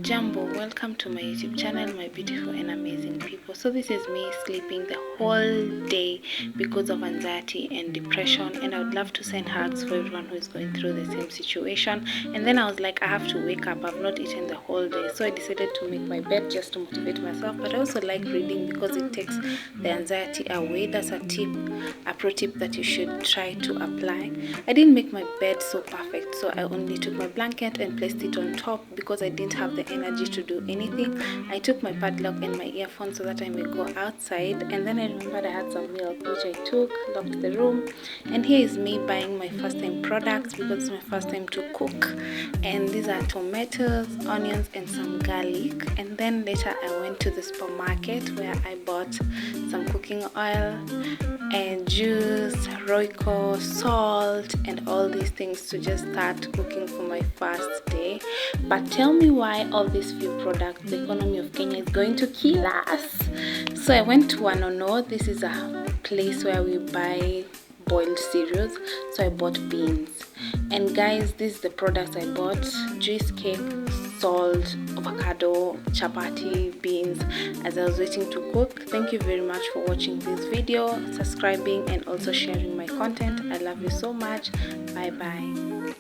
Jambo, welcome to my YouTube channel, my beautiful and amazing people. So this is me sleeping the whole day because of anxiety and depression, and I would love to send hugs for everyone who is going through the same situation. And then I was like, I have to wake up. I've not eaten the whole day, so I decided to make my bed just to motivate myself. But I also like reading because it takes the anxiety away. That's a pro tip that you should try to apply. I didn't make my bed so perfect, so I only took my blanket and placed it on top because I didn't have the energy to do anything. I took my padlock and my earphones so that I may go outside, and then I remembered I had some milk which I took, locked the room, and here is me buying my first time products because it's my first time to cook. And these are tomatoes, onions and some garlic. And then later I went to the supermarket where I bought some cooking oil and juice, Royco, salt and all these things to just start cooking for my first day. But tell me why all these few products, the economy of Kenya is going to kill us. So I went to Wanono. This is a place where we buy boiled cereals, so I bought beans. And guys, this is the products I bought: juice, cake, salt, avocado, chapati, beans, as I was waiting to cook. Thank you very much for watching this video, subscribing and also sharing my content. I love you so much. Bye bye.